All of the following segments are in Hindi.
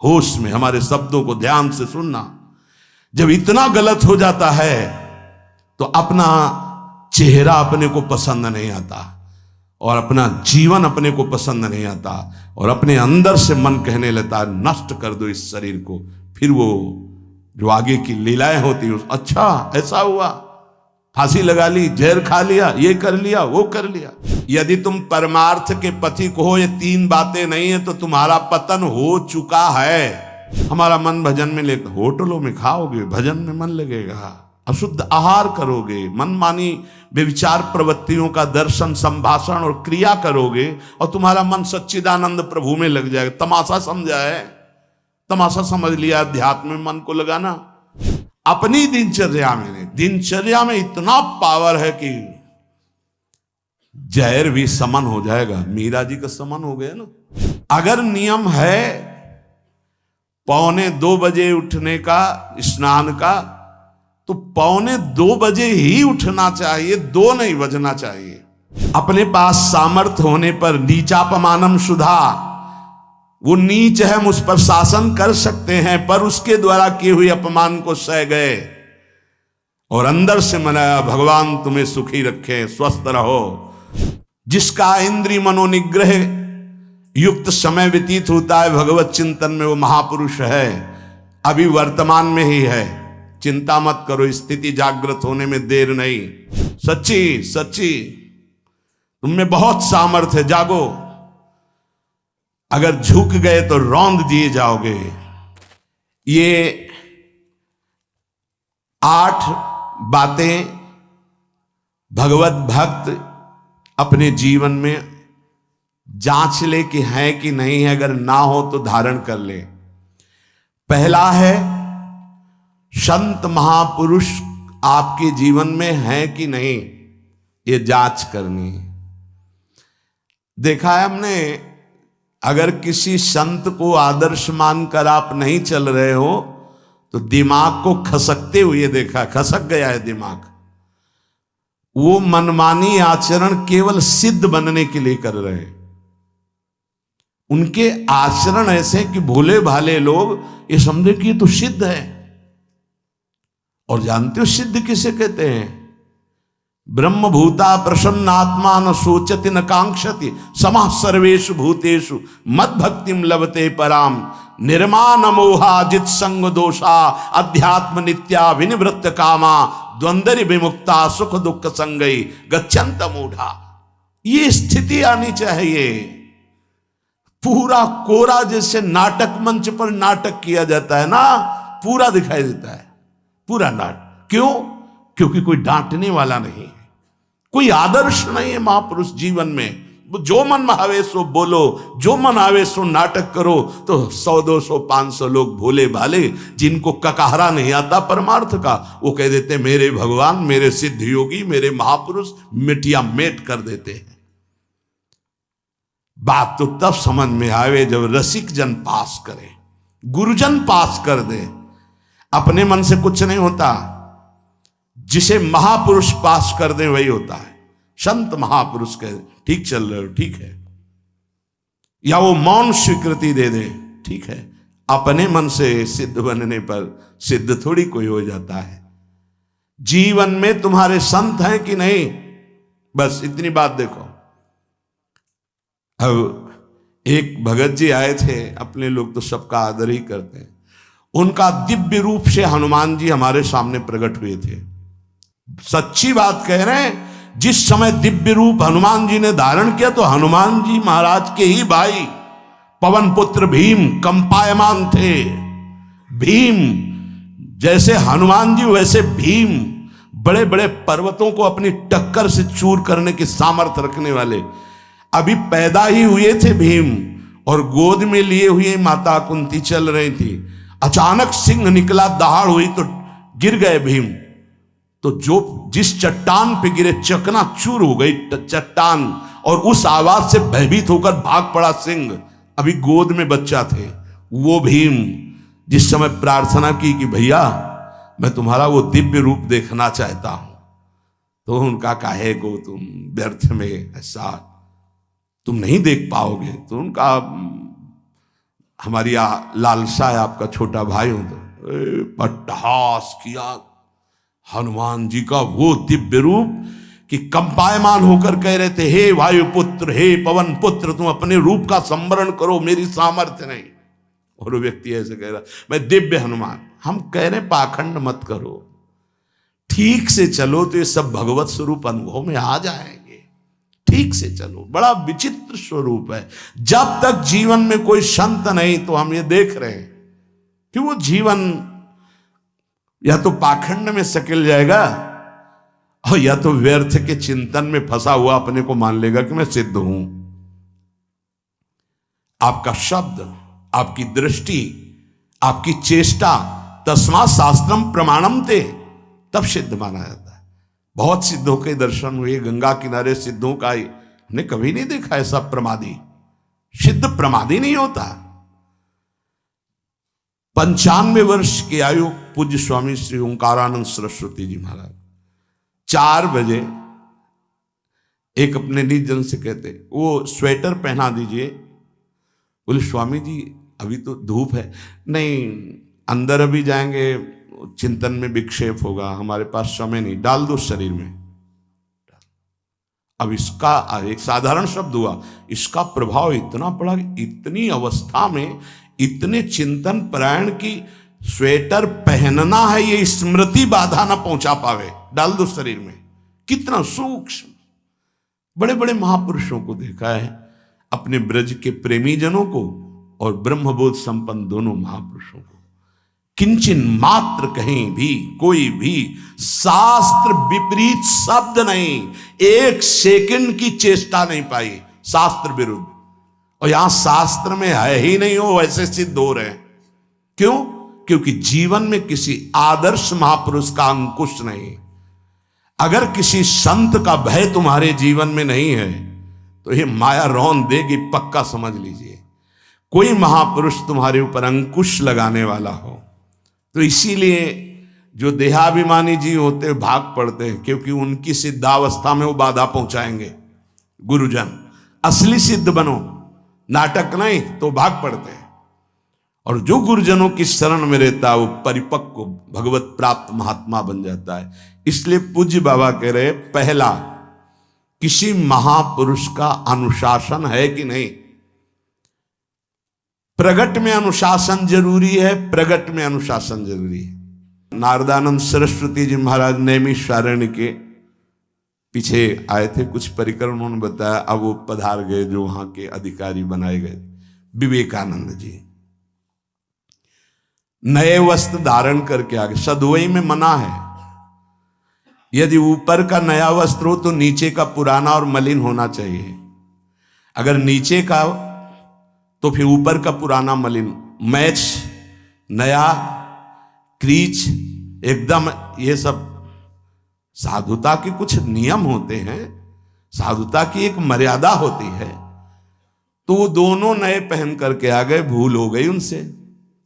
होश में हमारे शब्दों को ध्यान से सुनना। जब इतना गलत हो जाता है तो अपना चेहरा अपने को पसंद नहीं आता और अपना जीवन अपने को पसंद नहीं आता और अपने अंदर से मन कहने लगता है नष्ट कर दो इस शरीर को। फिर वो जो आगे की लीलाएं होती, अच्छा ऐसा हुआ, फांसी लगा ली, जहर खा लिया, ये कर लिया, वो कर लिया। यदि तुम परमार्थ के पथिक हो, ये तीन बातें नहीं है तो तुम्हारा पतन हो चुका है। हमारा मन भजन में लेकर, होटलों में खाओगे, भजन में मन लगेगा, अशुद्ध आहार करोगे, मनमानी व्यभिचार प्रवृत्तियों का दर्शन, संभाषण और क्रिया करोगे और तुम्हारा मन सच्चिदानंद प्रभु में लग जाएगा। तमाशा समझा है, तमाशा समझ लिया अध्यात्म में मन को लगाना। अपनी दिनचर्या में इतना पावर है कि जहर भी समन हो जाएगा। मीरा जी का समन हो गया ना। अगर नियम है 1:45 बजे उठने का, स्नान का, तो 1:45 बजे ही उठना चाहिए, 2 नहीं बजना चाहिए। अपने पास सामर्थ्य होने पर नीचापमानम सुधा, वो नीच है, हम उस पर शासन कर सकते हैं, पर उसके द्वारा किए हुए अपमान को सह गए और अंदर से मनाया भगवान तुम्हें सुखी रखे, स्वस्थ रहो। जिसका इंद्रिय मनोनिग्रह युक्त समय व्यतीत होता है भगवत चिंतन में, वो महापुरुष है। अभी वर्तमान में ही है, चिंता मत करो, स्थिति जागृत होने में देर नहीं। सच्ची सच्ची तुम में बहुत सामर्थ्य है, जागो। अगर झुक गए तो रौंद दिए जाओगे। ये 8 बातें भगवत भक्त अपने जीवन में जांच ले कि है कि नहीं है, अगर ना हो तो धारण कर ले। पहला है, संत महापुरुष आपके जीवन में है कि नहीं, ये जांच करनी है। देखा है हमने, अगर किसी संत को आदर्श मानकर आप नहीं चल रहे हो तो दिमाग को खसकते हुए देखा, खसक गया है दिमाग। वो मनमानी आचरण केवल सिद्ध बनने के लिए कर रहे हैं। उनके आचरण ऐसे कि भोले भाले लोग ये समझे कि ये तो सिद्ध है। और जानते हो सिद्ध किसे कहते हैं? ब्रह्म भूता प्रसन्नात्मा न सोचति न कांक्षति समः सर्वेषु भूतेषु मद भक्तिम लभते पराम निर्माण मोहाजित संग दोषा अध्यात्म नित्या विनिवृत्त कामा द्वंद्व विमुक्ता सुख दुख संगई गच्छन्त मूढ़ा। ये स्थिति आनी चाहिए। पूरा कोरा जैसे नाटक मंच पर नाटक किया जाता है ना, पूरा दिखाई देता है, पूरा नाटक। क्यों? क्योंकि कोई डांटने वाला नहीं है, कोई आदर्श नहीं है महापुरुष जीवन में। जो मन में आवे सो बोलो, जो मन आवे सो नाटक करो, तो 100 200 500 लोग भोले भाले जिनको ककहरा नहीं आता परमार्थ का, वो कह देते मेरे भगवान, मेरे सिद्ध योगी, मेरे महापुरुष मिटिया मेट कर देते हैं। बात तो तब समझ में आवे जब रसिक जन पास करे, गुरुजन पास कर दे। अपने मन से कुछ नहीं होता, जिसे महापुरुष पास कर दे वही होता है। संत महापुरुष कहे ठीक चल रहे हो, ठीक है, या वो मौन स्वीकृति दे दे, ठीक है। अपने मन से सिद्ध बनने पर सिद्ध थोड़ी कोई हो जाता है। जीवन में तुम्हारे संत हैं कि नहीं, बस इतनी बात देखो। अब एक भगत जी आए थे, अपने लोग तो सबका आदर ही करते हैं। उनका दिव्य रूप से हनुमान जी हमारे सामने प्रकट हुए थे। सच्ची बात कह रहे हैं, जिस समय दिव्य रूप हनुमान जी ने धारण किया तो हनुमान जी महाराज के ही भाई पवन पुत्र भीम कंपायमान थे। भीम जैसे हनुमान जी वैसे भीम, बड़े बड़े पर्वतों को अपनी टक्कर से चूर करने की सामर्थ्य रखने वाले। अभी पैदा ही हुए थे भीम और गोद में लिए हुए माता कुंती चल रही थी। अचानक सिंह निकला, दहाड़ हुई तो गिर गए भीम। तो जो जिस चट्टान पे गिरे चकनाचूर हो गई चट्टान, और उस आवाज से भयभीत होकर भाग पड़ा सिंह। अभी गोद में बच्चा थे। वो भीम जिस समय प्रार्थना की कि भैया मैं तुम्हारा वो दिव्य रूप देखना चाहता हूं, तो उनका काहे को तुम व्यर्थ में ऐसा तुम नहीं देख पाओगे। तो उनका हमारी लालसा है आपका छोटा भाई हूं तो अट्टहास किया हनुमान जी का वो दिव्य रूप कि कंपायमान होकर कह रहे थे, हे वायुपुत्र, हे पवन पुत्र, तुम अपने रूप का संवरण करो, मेरी सामर्थ्य नहीं। और वो व्यक्ति ऐसे कह रहा, मैं दिव्य हनुमान। हम कह रहे पाखंड मत करो, ठीक से चलो तो ये सब भगवत स्वरूप अनुभव में आ जाएंगे। ठीक से चलो, बड़ा विचित्र स्वरूप है। जब तक जीवन में कोई संत नहीं तो हम ये देख रहे हैं कि वो जीवन या तो पाखंड में सकिल जाएगा और या तो व्यर्थ के चिंतन में फंसा हुआ अपने को मान लेगा कि मैं सिद्ध हूं। आपका शब्द, आपकी दृष्टि, आपकी चेष्टा, तस्मा शास्त्रम प्रमाणम ते, तब सिद्ध माना जाता है। बहुत सिद्धों के दर्शन हुए, गंगा किनारे सिद्धों का हमने कभी नहीं देखा ऐसा प्रमादी। सिद्ध प्रमादी नहीं होता। 95 वर्ष की आयु पूज्य स्वामी श्री ओंकारानंद सरस्वती जी महाराज 4 बजे एक अपने निज जन से कहते, वो स्वेटर पहना दीजिए। बोले स्वामी जी अभी तो धूप है। नहीं, अंदर अभी जाएंगे, चिंतन में विक्षेप होगा, हमारे पास समय नहीं, डाल दो शरीर में। अब इसका एक साधारण शब्द हुआ, इसका प्रभाव इतना पड़ा, इतनी अवस्था में इतने चिंतन परायण की स्वेटर पहनना है, ये स्मृति बाधा ना पहुंचा पावे, डाल दो शरीर में। कितना सूक्ष्म। बड़े बड़े महापुरुषों को देखा है, अपने ब्रज के प्रेमी जनों को और ब्रह्मबोध संपन्न दोनों महापुरुषों को, किंचन मात्र कहीं भी कोई भी शास्त्र विपरीत शब्द नहीं, 1 सेकंड की चेष्टा नहीं पाई शास्त्र विरुद्ध। और यहां शास्त्र में है ही नहीं, हो वैसे सिद्ध हो रहे हैं। क्यों? क्योंकि जीवन में किसी आदर्श महापुरुष का अंकुश नहीं। अगर किसी संत का भय तुम्हारे जीवन में नहीं है तो ये माया रौन देगी, पक्का समझ लीजिए। कोई महापुरुष तुम्हारे ऊपर अंकुश लगाने वाला हो तो इसीलिए जो देहाभिमानी जी होते हैं भाग पड़ते हैं, क्योंकि उनकी सिद्धावस्था में वो बाधा पहुंचाएंगे। गुरुजन असली सिद्ध बनो, नाटक नहीं, तो भाग पड़ते हैं। और जो गुरुजनों की शरण में रहता है वो परिपक्व भगवत प्राप्त महात्मा बन जाता है। इसलिए पूज्य बाबा कह रहे, पहला, किसी महापुरुष का अनुशासन है कि नहीं। प्रगट में अनुशासन जरूरी है, प्रगट में अनुशासन जरूरी है। नारदानंद सरस्वती जी महाराज नैमिषारण्य के पीछे आए थे, कुछ परिक्रम उन्होंने बताया, अब वो पधार गए जो वहां के अधिकारी बनाए गए विवेकानंद जी। नए वस्त्र धारण करके आ गए। सदवई में मना है, यदि ऊपर का नया वस्त्र हो तो नीचे का पुराना और मलिन होना चाहिए। अगर नीचे का तो फिर ऊपर का पुराना मलिन, मैच नया, क्रीच एकदम, ये सब साधुता के कुछ नियम होते हैं, साधुता की एक मर्यादा होती है। तो वो दोनों नए पहन करके आ गए, भूल हो गई उनसे,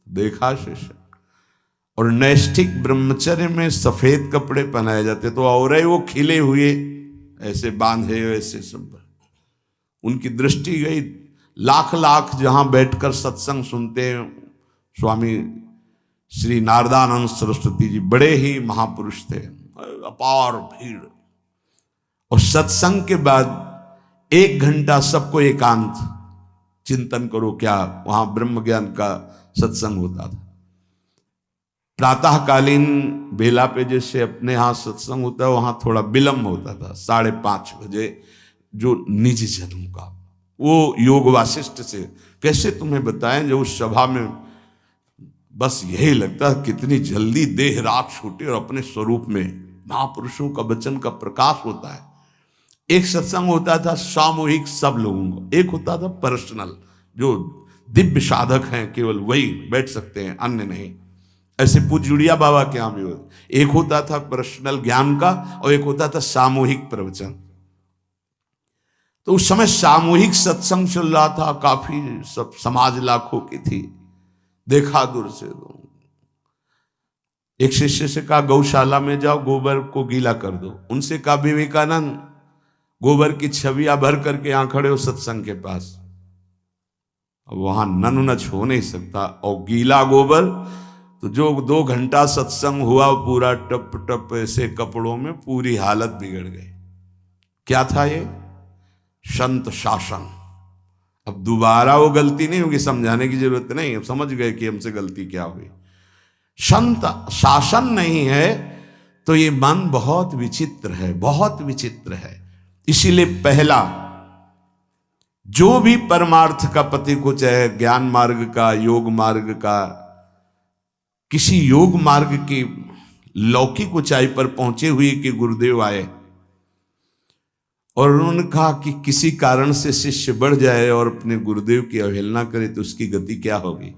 देखा शिष्य। और नैष्ठिक ब्रह्मचर्य में सफेद कपड़े पहनाए जाते, तो और वो खिले हुए ऐसे बांधे, ऐसे सब, उनकी दृष्टि गई। लाख लाख जहां बैठकर सत्संग सुनते हैं स्वामी श्री नारदानंद सरस्वती जी, बड़े ही महापुरुष थे, अपार भीड़। और सत्संग के बाद 1 घंटा सबको एकांत चिंतन करो, क्या वहां ब्रह्म ज्ञान का सत्संग होता था। प्रातःकालीन बेला पे जैसे अपने यहाँ सत्संग होता है, वहां थोड़ा विलंब होता था, 5:30 बजे, जो निज जनों का। वो योग वासिष्ठ से कैसे तुम्हें बताएं, जो उस सभा में बस यही लगता है कितनी जल्दी देह रात छूटे और अपने स्वरूप में महापुरुषों का वचन का प्रकाश होता है। एक सत्संग होता था सामूहिक सब लोगों को, एक होता था पर्सनल, जो दिव्य साधक हैं केवल वही बैठ सकते हैं, अन्य नहीं। ऐसे पूज्य जुड़िया बाबा के यहाँ भी एक होता था पर्सनल ज्ञान का और एक होता था सामूहिक प्रवचन। तो उस समय सामूहिक सत्संग चल रहा था, काफी सब समाज लाखों की थी। देखा दूर से, एक शिष्य से कहा गौशाला में जाओ, गोबर को गीला कर दो। उनसे कहा विवेकानंद गोबर की छवियां भर करके यहां खड़े हो सत्संग के पास। अब वहां नच हो नहीं सकता, और गीला गोबर तो जो 2 घंटा सत्संग हुआ पूरा टप टप ऐसे कपड़ों में, पूरी हालत बिगड़ गई। क्या था ये? संत शासन। अब दोबारा वो गलती नहीं होगी, समझाने की जरूरत नहीं, अब समझ गए कि हमसे गलती क्या हुई। संत शासन नहीं है तो ये मन बहुत विचित्र है, बहुत विचित्र है। इसीलिए पहला, जो भी परमार्थ का पति को, चाहे ज्ञान मार्ग का, योग मार्ग का, किसी योग मार्ग की लौकिक ऊंचाई पर पहुंचे हुए कि गुरुदेव आए और उन्होंने कहा कि किसी कारण से शिष्य बढ़ जाए और अपने गुरुदेव की अवहेलना करे तो उसकी गति क्या होगी?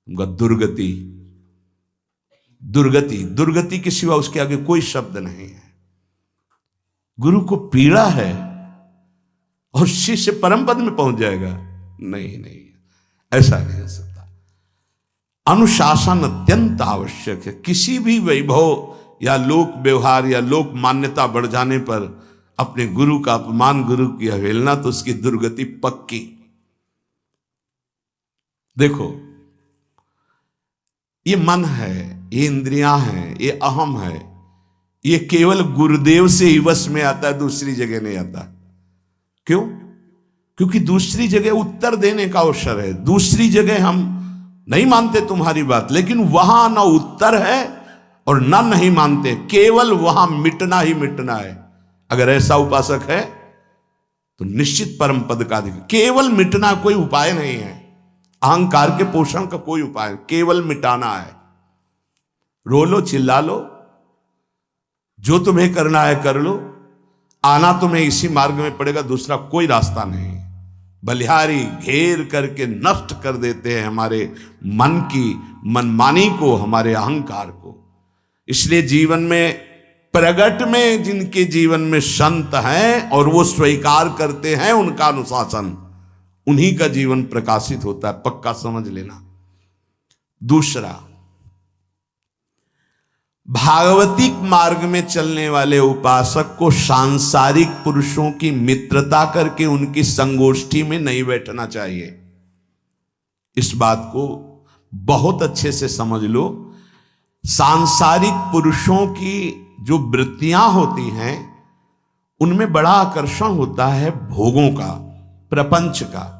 उनका दुर्गति। दुर्गति, दुर्गति के सिवा उसके आगे कोई शब्द नहीं है। गुरु को पीड़ा है और शिष्य परम पद में पहुंच जाएगा? नहीं नहीं, ऐसा नहीं हो सकता। अनुशासन अत्यंत आवश्यक है। किसी भी वैभव या लोक व्यवहार या लोक मान्यता बढ़ जाने पर अपने गुरु का अपमान, गुरु की अवहेलना, तो उसकी दुर्गति पक्की। देखो, ये मन है, ये इंद्रियां हैं, ये अहम है, ये केवल गुरुदेव से ही वश में आता है, दूसरी जगह नहीं आता। क्यों? क्योंकि दूसरी जगह उत्तर देने का अवसर है। दूसरी जगह हम नहीं मानते तुम्हारी बात, लेकिन वहां ना उत्तर है और ना नहीं मानते, केवल वहां मिटना ही मिटना है। अगर ऐसा उपासक है तो निश्चित परम पद का अधिकार। केवल मिटना कोई उपाय नहीं है, अहंकार के पोषण का कोई उपाय, केवल मिटाना है। रो लो, चिल्ला लो, जो तुम्हें करना है कर लो, आना तुम्हें इसी मार्ग में पड़ेगा, दूसरा कोई रास्ता नहीं। बलिहारी घेर करके नष्ट कर देते हैं हमारे मन की मनमानी को, हमारे अहंकार को। इसलिए जीवन में प्रगट में जिनके जीवन में संत हैं और वो स्वीकार करते हैं उनका अनुशासन, उन्हीं का जीवन प्रकाशित होता है, पक्का समझ लेना। दूसरा, भागवतिक मार्ग में चलने वाले उपासक को सांसारिक पुरुषों की मित्रता करके उनकी संगोष्ठी में नहीं बैठना चाहिए। इस बात को बहुत अच्छे से समझ लो। सांसारिक पुरुषों की जो वृत्तियां होती हैं उनमें बड़ा आकर्षण होता है भोगों का, प्रपंच का।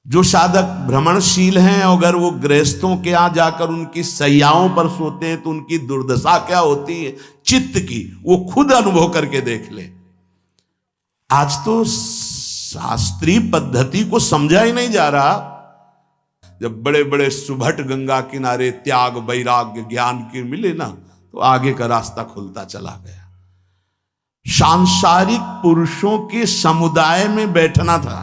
जो साधक भ्रमणशील हैं, अगर वो गृहस्थों के यहां जाकर उनकी सैयाओं पर सोते हैं तो उनकी दुर्दशा क्या होती है चित्त की, वो खुद अनुभव करके देख ले। आज तो शास्त्रीय पद्धति को समझा ही नहीं जा रहा। जब बड़े बड़े सुभट गंगा किनारे त्याग, वैराग्य, ज्ञान के मिले ना, तो आगे का रास्ता खुलता चला गया। सांसारिक पुरुषों के समुदाय में बैठना था।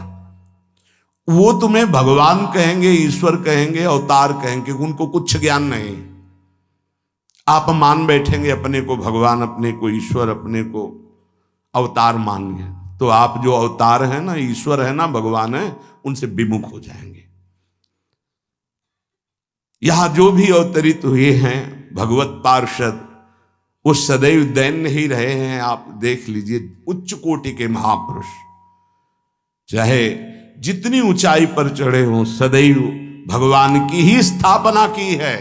वो तुम्हें भगवान कहेंगे, ईश्वर कहेंगे, अवतार कहेंगे, उनको कुछ ज्ञान नहीं। आप मान बैठेंगे अपने को भगवान, अपने को ईश्वर, अपने को अवतार मानेंगे, तो आप जो अवतार है ना, ईश्वर है ना, भगवान है, उनसे विमुख हो जाएंगे। यहां जो भी अवतरित हुए हैं भगवत पार्षद, वो सदैव दैन्य ही रहे हैं। आप देख लीजिए, उच्च कोटि के महापुरुष चाहे जितनी ऊंचाई पर चढ़े हों, सदैव भगवान की ही स्थापना की है।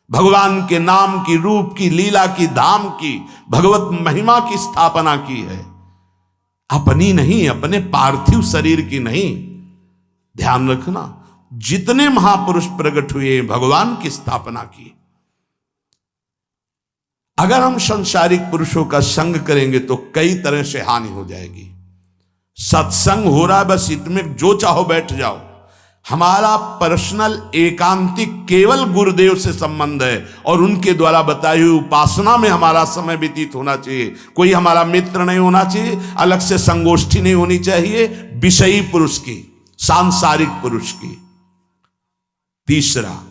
भगवान के नाम की, रूप की, लीला की, धाम की, भगवत महिमा की स्थापना की है, अपनी नहीं, अपने पार्थिव शरीर की नहीं। ध्यान रखना, जितने महापुरुष प्रकट हुए भगवान की स्थापना की। अगर हम संसारिक पुरुषों का संग करेंगे तो कई तरह से हानि हो जाएगी। सत्संग हो रहा है, बस इतने जो चाहो बैठ जाओ। हमारा पर्सनल एकांतिक केवल गुरुदेव से संबंध है और उनके द्वारा बताई हुई उपासना में हमारा समय व्यतीत होना चाहिए। कोई हमारा मित्र नहीं होना चाहिए, अलग से संगोष्ठी नहीं होनी चाहिए विषयी पुरुष की, सांसारिक पुरुष की। तीसरा,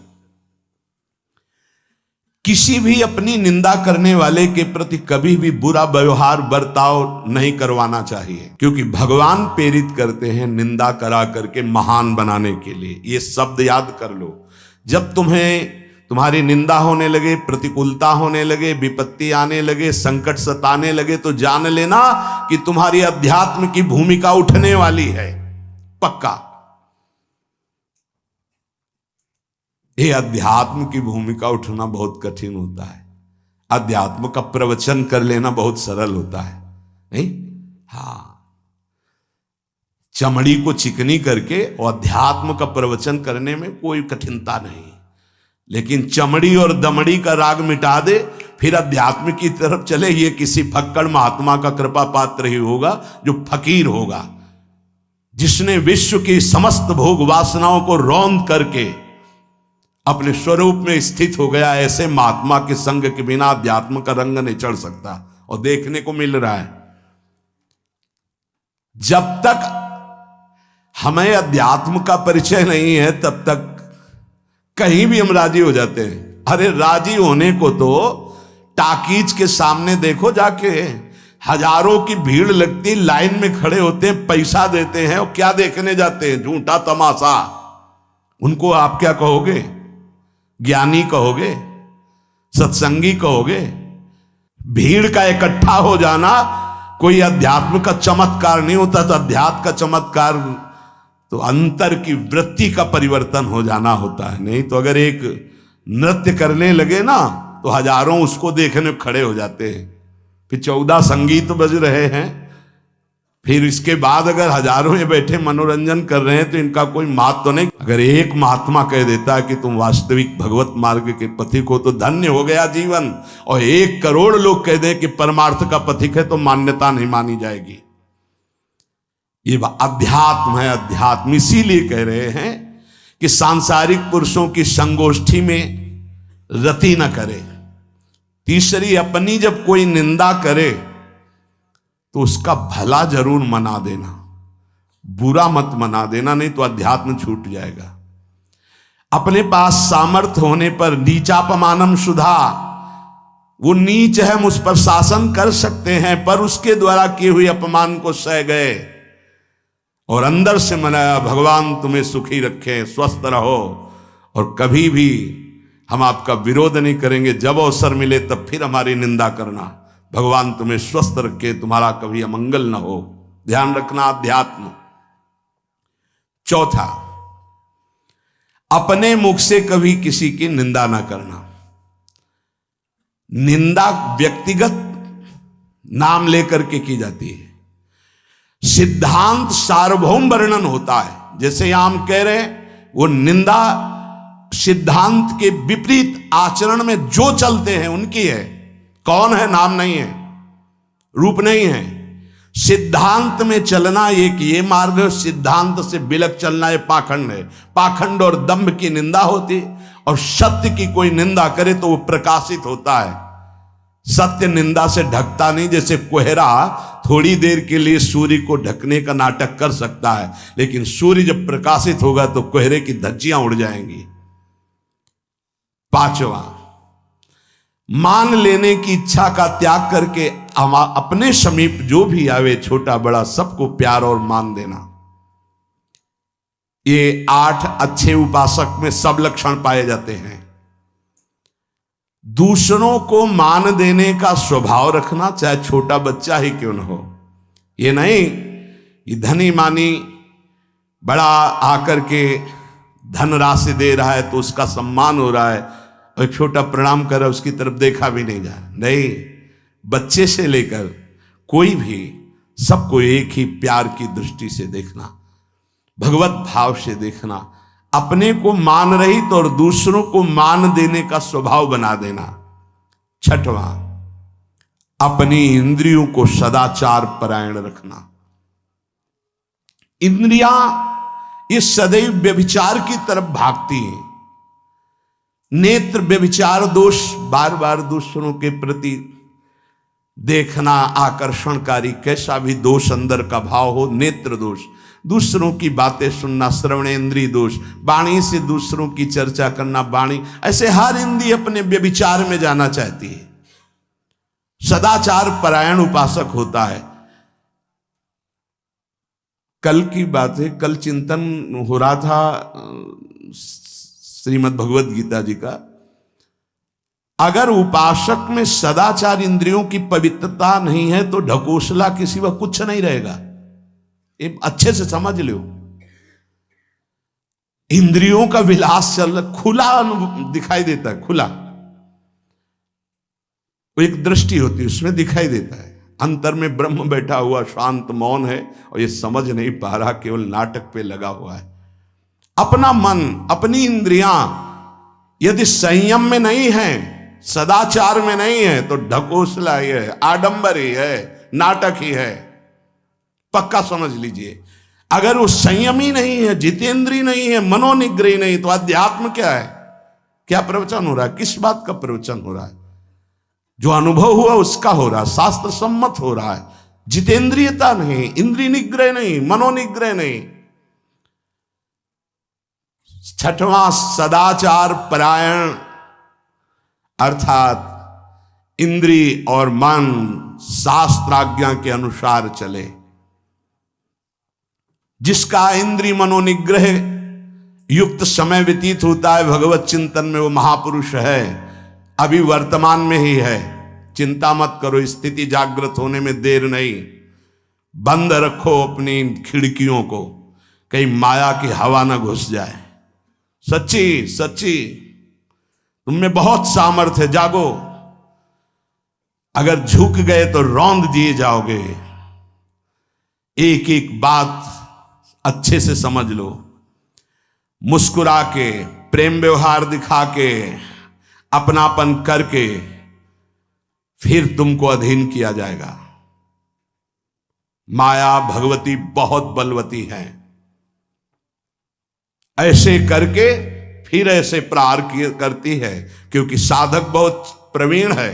किसी भी अपनी निंदा करने वाले के प्रति कभी भी बुरा व्यवहार, बर्ताव नहीं करवाना चाहिए, क्योंकि भगवान प्रेरित करते हैं निंदा करा करके महान बनाने के लिए। ये शब्द याद कर लो। जब तुम्हारी निंदा होने लगे, प्रतिकूलता होने लगे, विपत्ति आने लगे, संकट सताने लगे, तो जान लेना कि तुम्हारी अध्यात्म की भूमिका उठने वाली है, पक्का। ये अध्यात्म की भूमिका उठना बहुत कठिन होता है। अध्यात्म का प्रवचन कर लेना बहुत सरल होता है, नहीं? हाँ, चमड़ी को चिकनी करके और अध्यात्म का प्रवचन करने में कोई कठिनता नहीं, लेकिन चमड़ी और दमड़ी का राग मिटा दे फिर अध्यात्म की तरफ चले, ये किसी फक्कड़ महात्मा का कृपा पात्र ही होगा जो फकीर होगा, जिसने विश्व की समस्त भोग वासनाओं को रौंद करके अपने स्वरूप में स्थित हो गया। ऐसे महात्मा के संग के बिना अध्यात्म का रंग नहीं चढ़ सकता, और देखने को मिल रहा है। जब तक हमें अध्यात्म का परिचय नहीं है तब तक कहीं भी हम राजी हो जाते हैं। अरे राजी होने को तो टाकीज के सामने देखो जाके, हजारों की भीड़ लगती, लाइन में खड़े होते हैं, पैसा देते हैं, और क्या देखने जाते हैं? झूठा तमाशा। उनको आप क्या कहोगे? ज्ञानी कहोगे? सत्संगी कहोगे? भीड़ का इकट्ठा हो जाना कोई अध्यात्म का चमत्कार नहीं होता। तो अध्यात्म का चमत्कार तो अंतर की वृत्ति का परिवर्तन हो जाना होता है। नहीं तो अगर एक नृत्य करने लगे ना तो हजारों उसको देखने खड़े हो जाते हैं, फिर 14 संगीत बज रहे हैं, फिर इसके बाद अगर हजारों ये बैठे मनोरंजन कर रहे हैं तो इनका कोई महत्व तो नहीं। अगर एक महात्मा कह देता है कि तुम वास्तविक भगवत मार्ग के पथिक हो तो धन्य हो गया जीवन, और 1 करोड़ लोग कह दें कि परमार्थ का पथिक है तो मान्यता नहीं मानी जाएगी। ये अध्यात्म है, अध्यात्म। इसीलिए कह रहे हैं कि सांसारिक पुरुषों की संगोष्ठी में रति न करे। तीसरी, अपनी जब कोई निंदा करे तो उसका भला जरूर मना देना, बुरा मत मना देना, नहीं तो अध्यात्म छूट जाएगा। अपने पास सामर्थ्य होने पर नीचापमानम सुधा, वो नीच है, हम उस पर शासन कर सकते हैं, पर उसके द्वारा किए हुए अपमान को सह गए और अंदर से मनाया, भगवान तुम्हें सुखी रखे, स्वस्थ रहो, और कभी भी हम आपका विरोध नहीं करेंगे, जब अवसर मिले तब फिर हमारी निंदा करना, भगवान तुम्हें स्वस्थ रखे, तुम्हारा कभी अमंगल न हो। ध्यान रखना, अध्यात्म। चौथा, अपने मुख से कभी किसी की निंदा ना करना। निंदा व्यक्तिगत नाम लेकर के की जाती है, सिद्धांत सार्वभौम वर्णन होता है। जैसे यहां हम कह रहे हैं, वो निंदा सिद्धांत के विपरीत आचरण में जो चलते हैं उनकी है। कौन है? नाम नहीं है, रूप नहीं है। सिद्धांत में चलना एक ये मार्ग, सिद्धांत से बिलक चलना ये पाखंड है। पाखंड और दंभ की निंदा होती, और सत्य की कोई निंदा करे तो वो प्रकाशित होता है। सत्य निंदा से ढकता नहीं। जैसे कोहरा थोड़ी देर के लिए सूर्य को ढकने का नाटक कर सकता है, लेकिन सूर्य जब प्रकाशित होगा तो कोहरे की धज्जियां उड़ जाएंगी। 5वां, मान लेने की इच्छा का त्याग करके अपने समीप जो भी आवे, छोटा बड़ा सबको प्यार और मान देना। ये 8 अच्छे उपासक में सब लक्षण पाए जाते हैं। दूसरों को मान देने का स्वभाव रखना, चाहे छोटा बच्चा ही क्यों न हो। ये नहीं ये धनी मानी बड़ा आकर के धन राशि दे रहा है तो उसका सम्मान हो रहा है, और एक छोटा प्रणाम कर रहा है उसकी तरफ देखा भी नहीं जा रहा। नहीं, बच्चे से लेकर कोई भी सबको एक ही प्यार की दृष्टि से देखना, भगवत भाव से देखना। अपने को मान रहित और दूसरों को मान देने का स्वभाव बना देना। 6वां, अपनी इंद्रियों को सदाचार परायण रखना। इंद्रियां ये सदैव व्यभिचार की तरफ भागती हैं। नेत्र व्यभिचार दोष, बार बार दूसरों के प्रति देखना आकर्षणकारी, कैसा भी दोष अंदर का भाव हो, नेत्र दोष। दूसरों की बातें सुनना, श्रवणेन्द्रिय दोष। वाणी से दूसरों की चर्चा करना, वाणी। ऐसे हर इंद्रिय अपने व्यभिचार में जाना चाहती है। सदाचार परायण उपासक होता है। कल की बात है, कल चिंतन हो रहा था श्रीमद् भगवद गीता जी का। अगर उपासक में सदाचार इंद्रियों की पवित्रता नहीं है तो ढकोसला के सिवा कुछ नहीं रहेगा। ये अच्छे से समझ लो। इंद्रियों का विलास चल रहा, खुला दिखाई देता है, खुला। वो एक दृष्टि होती है, उसमें दिखाई देता है। अंतर में ब्रह्म बैठा हुआ शांत मौन है और ये समझ नहीं पा रहा, केवल नाटक पे लगा हुआ है। अपना मन, अपनी इंद्रियां यदि संयम में नहीं है, सदाचार में नहीं है, तो ढकोसला ही है, आडंबर ही है, नाटक ही है। पक्का समझ लीजिए। अगर वो संयमी नहीं है, जितेंद्रीय नहीं है, मनोनिग्रही नहीं, तो अध्यात्म क्या है? क्या प्रवचन हो रहा है? किस बात का प्रवचन हो रहा है? जो अनुभव हुआ उसका हो रहा है, शास्त्र सम्मत हो रहा है। जितेंद्रियता नहीं, इंद्रिय निग्रह नहीं, मनोनिग्रह नहीं। छठवां, सदाचार परायण, अर्थात इंद्रिय और मन शास्त्राज्ञा के अनुसार चले। जिसका इंद्रिय मनोनिग्रह युक्त समय व्यतीत होता है भगवत चिंतन में, वो महापुरुष है। अभी वर्तमान में ही है, चिंता मत करो, स्थिति जागृत होने में देर नहीं। बंद रखो अपनी खिड़कियों को, कहीं माया की हवा ना घुस जाए। सच्ची सच्ची तुम में बहुत सामर्थ्य है, जागो। अगर झुक गए तो रौंद दिए जाओगे। एक एक बात अच्छे से समझ लो। मुस्कुरा के, प्रेम व्यवहार दिखा के, अपनापन करके फिर तुमको अधीन किया जाएगा। माया भगवती बहुत बलवती है। ऐसे करके फिर ऐसे प्रहार करती है, क्योंकि साधक बहुत प्रवीण है।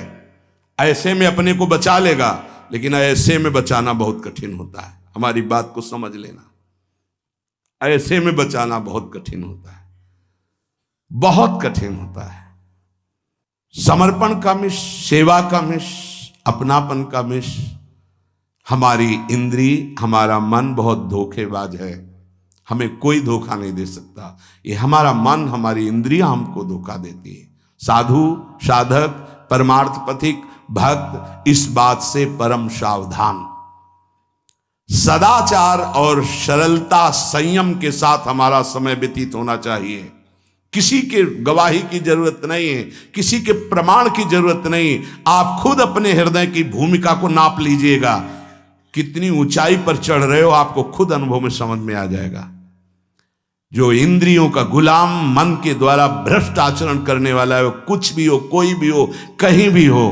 ऐसे में अपने को बचा लेगा, लेकिन ऐसे में बचाना बहुत कठिन होता है। हमारी बात को समझ लेना, ऐसे में बचाना बहुत कठिन होता है, बहुत कठिन होता है। समर्पण का मिश, सेवा का मिश, अपनापन का मिश। हमारी इंद्री, हमारा मन बहुत धोखेबाज है, हमें कोई धोखा नहीं दे सकता। ये हमारा मन, हमारी इंद्रियां हमको धोखा देती है। साधु, साधक, परमार्थ पथिक, भक्त इस बात से परम सावधान। सदाचार और सरलता, संयम के साथ हमारा समय व्यतीत होना चाहिए। किसी के गवाही की जरूरत नहीं है, किसी के प्रमाण की जरूरत नहीं। आप खुद अपने हृदय की भूमिका को नाप लीजिएगा। कितनी ऊंचाई पर चढ़ रहे हो, आपको खुद अनुभव में समझ में आ जाएगा। जो इंद्रियों का गुलाम, मन के द्वारा भ्रष्ट आचरण करने वाला है, वो कुछ भी हो, कोई भी हो, कहीं भी हो,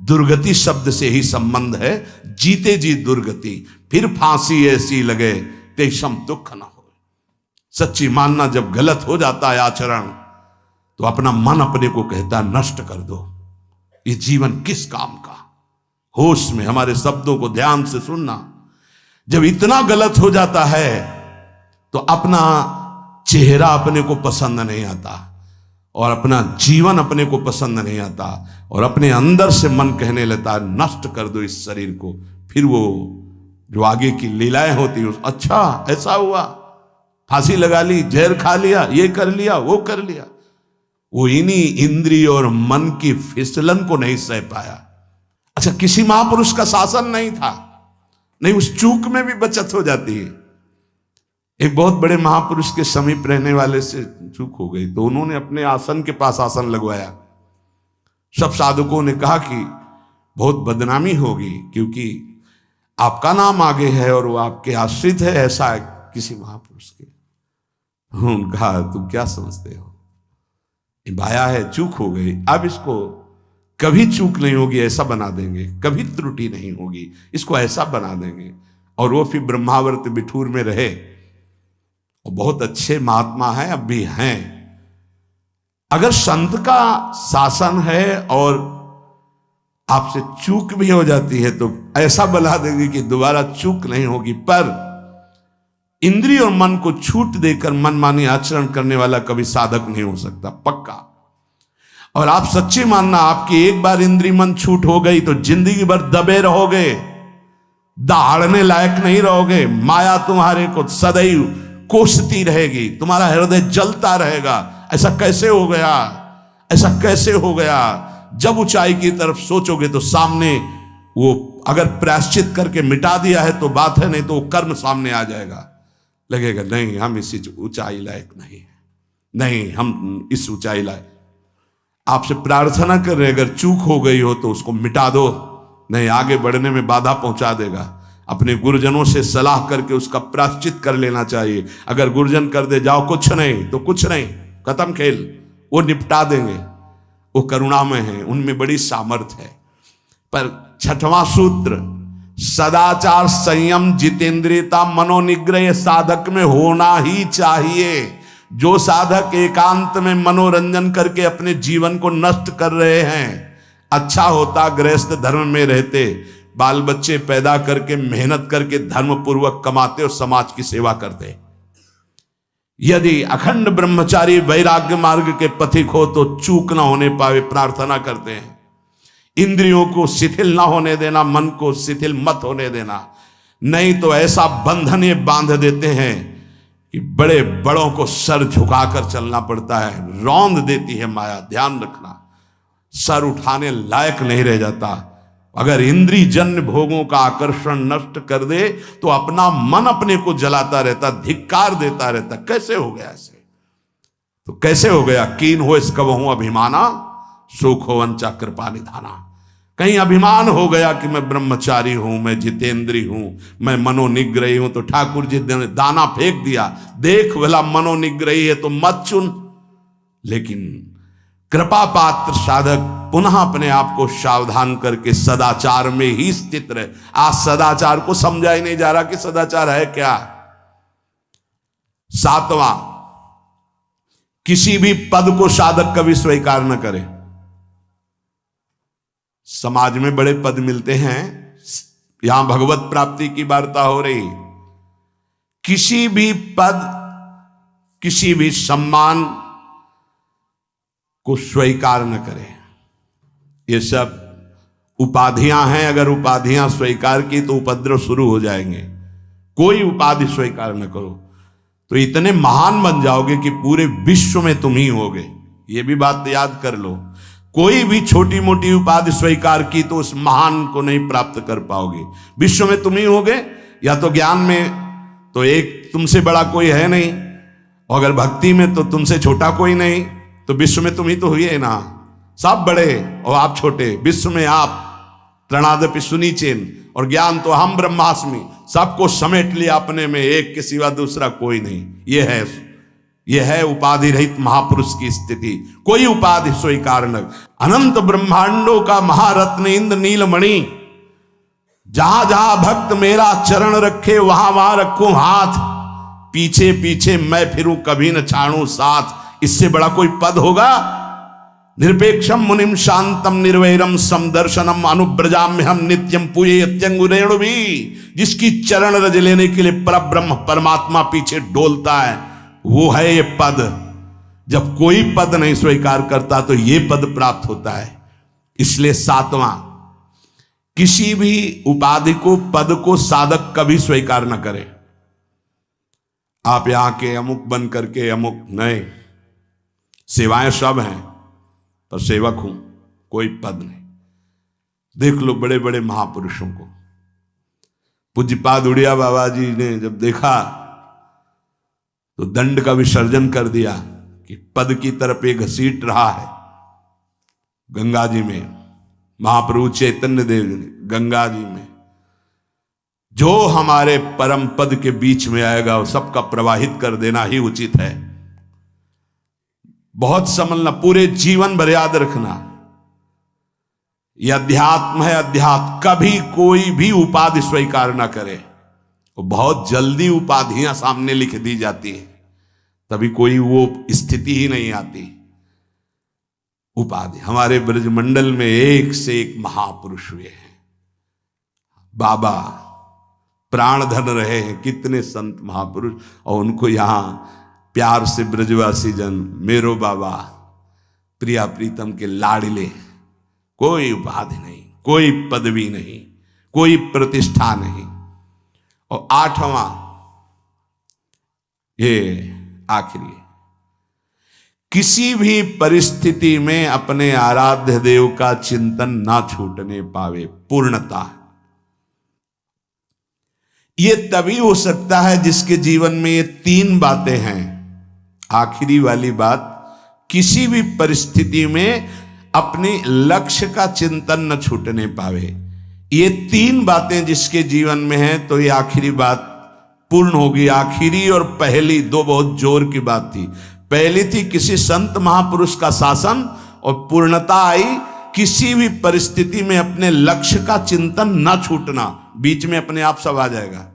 दुर्गति शब्द से ही संबंध है। जीते जी दुर्गति, फिर फांसी ऐसी लगे तेषम दुख न हो। सच्ची मानना, जब गलत हो जाता है आचरण, तो अपना मन अपने को कहता है नष्ट कर दो, ये जीवन किस काम का। होश में हमारे शब्दों को ध्यान से सुनना। जब इतना गलत हो जाता है तो अपना चेहरा अपने को पसंद नहीं आता, और अपना जीवन अपने को पसंद नहीं आता, और अपने अंदर से मन कहने लगता है नष्ट कर दो इस शरीर को। फिर वो जो आगे की लीलाएं होती है, अच्छा ऐसा हुआ, फांसी लगा ली, जहर खा लिया, ये कर लिया, वो कर लिया। वो इन्हीं इंद्रिय और मन की फिसलन को नहीं सह पाया। अच्छा, किसी महापुरुष का शासन नहीं था, नहीं, उस चूक में भी बचत हो जाती है। एक बहुत बड़े महापुरुष के समीप रहने वाले से चूक हो गई, तो उन्होंने अपने आसन के पास आसन लगवाया। सब साधुकों ने कहा कि बहुत बदनामी होगी, क्योंकि आपका नाम आगे है और वो आपके आश्रित है, ऐसा है किसी महापुरुष के। उन्होंने कहा तुम क्या समझते हो, ये बाया है, चूक हो गई, अब इसको कभी चूक नहीं होगी ऐसा बना देंगे, कभी त्रुटि नहीं होगी, इसको ऐसा बना देंगे। और वो फिर ब्रह्मावर्त बिठूर में रहे, और बहुत अच्छे महात्मा हैं, अब भी हैं। अगर संत का शासन है और आपसे चूक भी हो जाती है, तो ऐसा बना देंगे कि दोबारा चूक नहीं होगी। पर इंद्रिय और मन को छूट देकर मनमानी आचरण करने वाला कभी साधक नहीं हो सकता, पक्का। और आप सच्ची मानना, आपकी एक बार इंद्रिय मन छूट हो गई तो जिंदगी भर दबे रहोगे, दहाड़ने लायक नहीं रहोगे। माया तुम्हारे को सदैव कोसती रहेगी, तुम्हारा हृदय जलता रहेगा। ऐसा कैसे हो गया, ऐसा कैसे हो गया। जब ऊंचाई की तरफ सोचोगे तो सामने वो, अगर प्रायश्चित करके मिटा दिया है तो बात है, नहीं तो वो कर्म सामने आ जाएगा। लगेगा नहीं हम इस ऊंचाई लायक नहीं है, नहीं हम इस ऊंचाई लायक। आपसे प्रार्थना कर रहे, अगर चूक हो गई हो तो उसको मिटा दो, नहीं आगे बढ़ने में बाधा पहुंचा देगा। अपने गुरुजनों से सलाह करके उसका प्रायश्चित कर लेना चाहिए। अगर गुरुजन कर दे जाओ कुछ नहीं तो कुछ नहीं, खत्म खेल, वो निपटा देंगे, वो करुणामय है, उनमें बड़ी सामर्थ्य है। पर छठवां सूत्र, सदाचार संयम जितेंद्रियता मनोनिग्रह साधक में होना ही चाहिए। जो साधक एकांत में मनोरंजन करके अपने जीवन को नष्ट कर रहे हैं, अच्छा होता गृहस्थ धर्म में रहते, बाल बच्चे पैदा करके मेहनत करके धर्म पूर्वक कमाते और समाज की सेवा करते। यदि अखंड ब्रह्मचारी वैराग्य मार्ग के पथिक हो तो चूक ना होने पावे प्रार्थना करते हैं। इंद्रियों को शिथिल ना होने देना, मन को शिथिल मत होने देना, नहीं तो ऐसा बंधन ये बांध देते हैं कि बड़े बड़ों को सर झुकाकर चलना पड़ता है, रौंद देती है माया। ध्यान रखना, सर उठाने लायक नहीं रह जाता। अगर इंद्रिय जन्य भोगों का आकर्षण नष्ट कर दे तो अपना मन अपने को जलाता रहता, धिक्कार देता रहता। कैसे हो गया ऐसे? तो कैसे हो गया? कीन हो इस कबहू अभिमाना, सुख हो वंचा कृपा निधाना। कहीं अभिमान हो गया कि मैं ब्रह्मचारी हूं, मैं जितेंद्री हूं, मैं मनोनिग्रही हूं, तो ठाकुर जी ने दाना फेंक दिया, देख भला मनोनिग्रही है तो मत चुन। लेकिन कृपा पात्र साधक पुनः अपने आप को सावधान करके सदाचार में ही स्थित रहे। आज सदाचार को समझा ही नहीं जा रहा कि सदाचार है क्या। सातवां, किसी भी पद को साधक कभी स्वीकार न करे। समाज में बड़े पद मिलते हैं, यहां भगवत प्राप्ति की वार्ता हो रही। किसी भी पद, किसी भी सम्मान को स्वीकार न करें। ये सब उपाधियां हैं, अगर उपाधियां स्वीकार की तो उपद्रव शुरू हो जाएंगे। कोई उपाधि स्वीकार न करो तो इतने महान बन जाओगे कि पूरे विश्व में तुम ही होगे। ये भी बात याद कर लो। कोई भी छोटी मोटी उपाधि स्वीकार की तो उस महान को नहीं प्राप्त कर पाओगे। विश्व में तुम ही होगे, या तो ज्ञान में तो एक तुमसे बड़ा कोई है नहीं, और अगर भक्ति में तो तुमसे छोटा कोई नहीं, तो विश्व में तुम ही तो हुए ना। सब बड़े और आप छोटे, विश्व में आप प्रणादपि सुनीचेन, और ज्ञान तो हम ब्रह्मास्मि, सबको समेट लिया अपने में, एक के सिवा दूसरा कोई नहीं। यह है उपाधि रहित महापुरुष की स्थिति। कोई उपाधि स्वीकार न। अनंत ब्रह्मांडों का महारत्न इंद्र नीलमणि, जहां जहां भक्त मेरा चरण रखे वहां वहां रखूं हाथ, पीछे पीछे मैं फिरूं कभी न छाड़ूं साथ। इससे बड़ा कोई पद होगा? निरपेक्षम मुनिम शांतम निर्वैरम समदर्शनम अनुब्रजाम्य हम नित्यम पूये अत्यंगुरेणु भी। जिसकी चरण रज लेने के लिए परब्रह्म परमात्मा पीछे डोलता है, वो है ये पद। जब कोई पद नहीं स्वीकार करता तो ये पद प्राप्त होता है। इसलिए सातवां, किसी भी उपाधि को, पद को साधक कभी स्वीकार न करे। आप यहां के अमुक बन करके अमुक नहीं, सेवाएं सब हैं पर सेवक हूं, कोई पद नहीं। देख लो बड़े बड़े महापुरुषों को। पूज्यपाद उड़िया बाबा जी ने जब देखा तो दंड का विसर्जन कर दिया कि पद की तरफ ये घसीट रहा है। गंगा जी में महाप्रभु चैतन्य देव ने गंगा जी में जो हमारे परम पद के बीच में आएगा वो सबका प्रवाहित कर देना ही उचित है। बहुत समझना, पूरे जीवन भर याद रखना, यह अध्यात्म है। अध्यात्म कभी कोई भी उपाधि स्वीकार ना करे। तो बहुत जल्दी उपाधियां सामने लिख दी जाती है, तभी कोई वो स्थिति ही नहीं आती। उपाधि, हमारे ब्रजमंडल में एक से एक महापुरुष हुए हैं। बाबा प्राणधन रहे हैं, कितने संत महापुरुष, और उनको यहां प्यार से ब्रजवासी जन मेरो बाबा प्रिया प्रीतम के लाडले। कोई उपाधि नहीं, कोई पदवी नहीं, कोई प्रतिष्ठा नहीं। और आठवां, ये आखिरी, किसी भी परिस्थिति में अपने आराध्य देव का चिंतन ना छूटने पावे। पूर्णता, ये तभी हो सकता है जिसके जीवन में ये तीन बातें हैं। आखिरी वाली बात, किसी भी परिस्थिति में अपने लक्ष्य का चिंतन न छूटने पावे। ये तीन बातें जिसके जीवन में है तो ये आखिरी बात पूर्ण होगी। आखिरी और पहली दो बहुत जोर की बात थी। पहली थी किसी संत महापुरुष का शासन, और पूर्णता आई किसी भी परिस्थिति में अपने लक्ष्य का चिंतन न छूटना। बीच में अपने आप सब आ जाएगा।